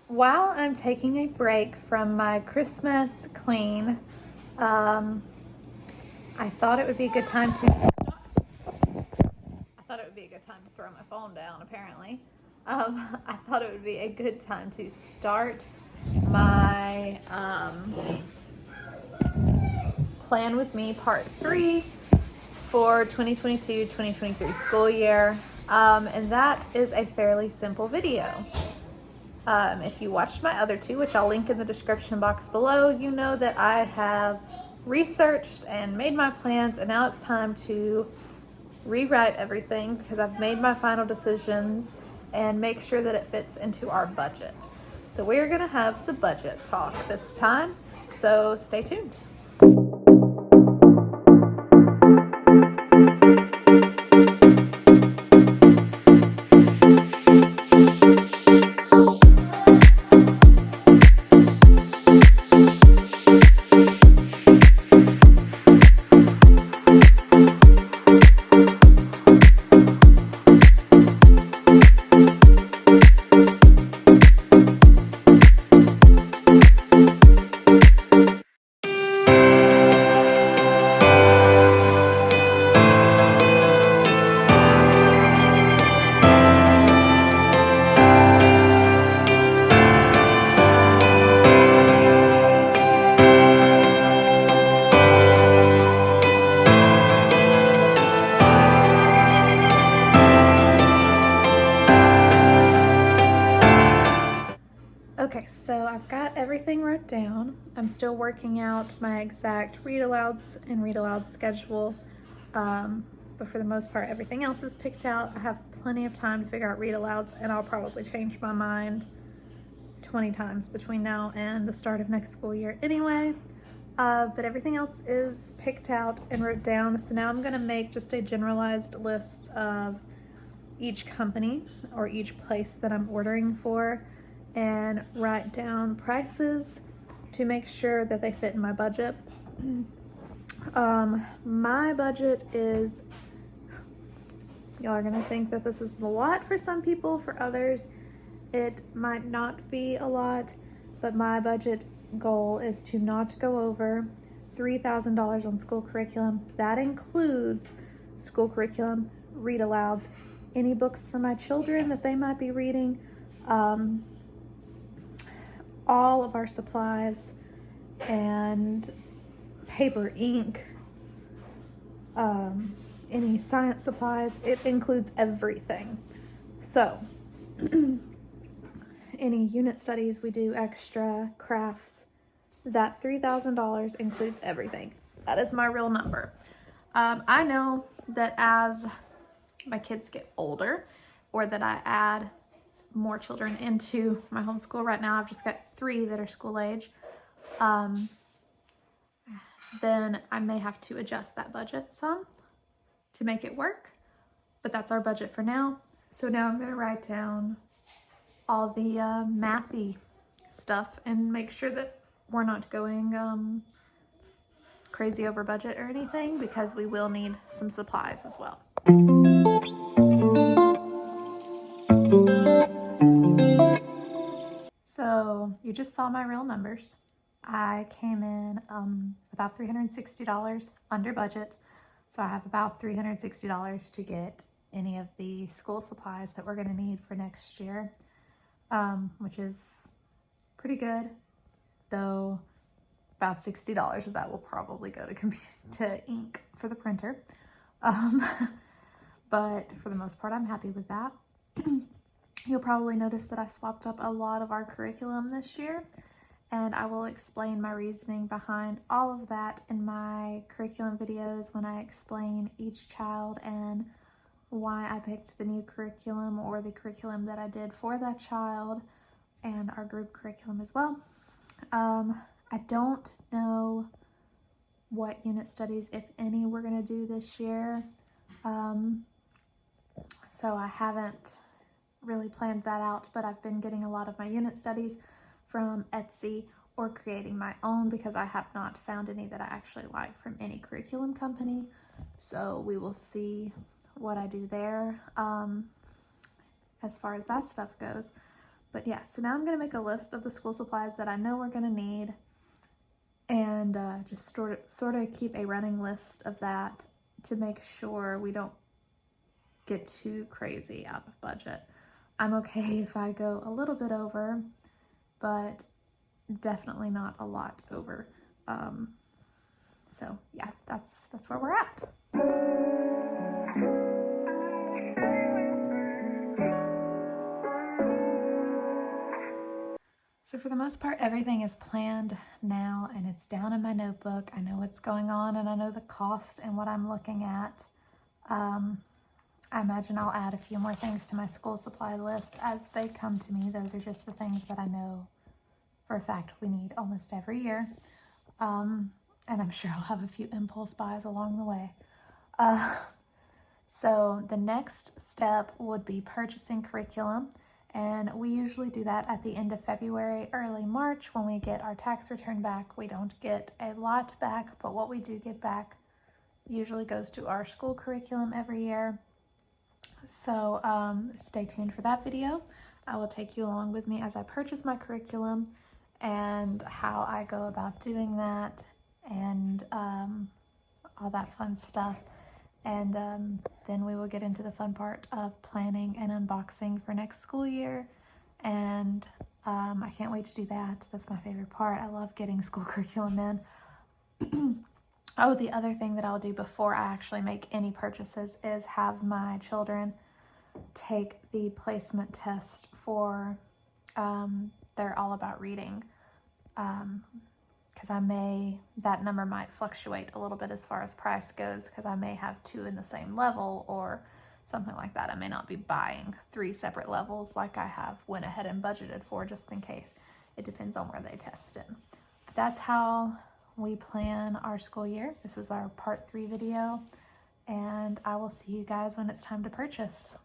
While I'm taking a break from my Christmas clean, um, I thought it would be a good time to. I thought it would be a good time to throw my phone down. Apparently, I thought it would be a good time to start my Plan with Me Part 3 for 2022-2023 school year. And that is a fairly simple video. If you watched my other two, which I'll link in the description box below, you know that I have researched and made my plans, and now it's time to rewrite everything because I've made my final decisions and make sure that it fits into our budget. So we're going to have the budget talk this time, so stay tuned. Okay, so I've got everything wrote down. I'm still working out my exact read alouds and read aloud schedule, but for the most part, everything else is picked out. I have plenty of time to figure out read alouds, and I'll probably change my mind 20 times between now and the start of next school year anyway. But everything else is picked out and wrote down. So now I'm gonna make just a generalized list of each company or each place that I'm ordering for and write down prices to make sure that they fit in my budget. My budget is, y'all are gonna think that this is a lot for some people. For others, it might not be a lot, but my budget goal is to not go over $3,000 on school curriculum. That includes school curriculum, read alouds, any books for my children that they might be reading, all of our supplies and paper, ink, any science supplies. It includes everything. So any unit studies we do, extra crafts, that $3,000 includes everything. That is my real number. I know that as my kids get older, or that I add more children into my homeschool. Right now I've just got 3 that are school age. Then I may have to adjust that budget some to make it work, but that's our budget for now. So now I'm going to write down all the mathy stuff and make sure that we're not going crazy over budget or anything, because we will need some supplies as well. So you just saw my real numbers. I came in about $360 under budget. So I have about $360 to get any of the school supplies that we're going to need for next year, which is pretty good, though about $60 of that will probably go to ink for the printer. But for the most part, I'm happy with that. You'll probably notice that I swapped up a lot of our curriculum this year, and I will explain my reasoning behind all of that in my curriculum videos when I explain each child and why I picked the new curriculum or the curriculum that I did for that child, and our group curriculum as well. I don't know what unit studies, if any, we're going to do this year. So I haven't really planned that out, but I've been getting a lot of my unit studies from Etsy or creating my own because I have not found any that I actually like from any curriculum company. So we will see what I do there as far as that stuff goes. But yeah, so now I'm gonna make a list of the school supplies that I know we're gonna need, and just sort of keep a running list of that to make sure we don't get too crazy out of budget. I'm okay if I go a little bit over, but definitely not a lot over. So yeah, that's where we're at. So for the most part, everything is planned now and it's down in my notebook. I know what's going on and I know the cost and what I'm looking at. I imagine I'll add a few more things to my school supply list as they come to me. Those are just the things that I know for a fact we need almost every year. And I'm sure I'll have a few impulse buys along the way. So the next step would be purchasing curriculum. And we usually do that at the end of February, early March when we get our tax return back. We don't get a lot back, but what we do get back usually goes to our school curriculum every year. So stay tuned for that video. I will take you along with me as I purchase my curriculum and how I go about doing that and all that fun stuff. And then we will get into the fun part of planning and unboxing for next school year. And I can't wait to do that. That's my favorite part. I love getting school curriculum in. Oh, the other thing that I'll do before I actually make any purchases is have my children take the placement test for their All About Reading. Because that number might fluctuate a little bit as far as price goes, because I may have 2 in the same level or something like that. I may not be buying 3 separate levels like I have went ahead and budgeted for, just in case. It depends on where they test in. But that's how we plan our school year. This is our part 3 video, and I will see you guys when it's time to purchase.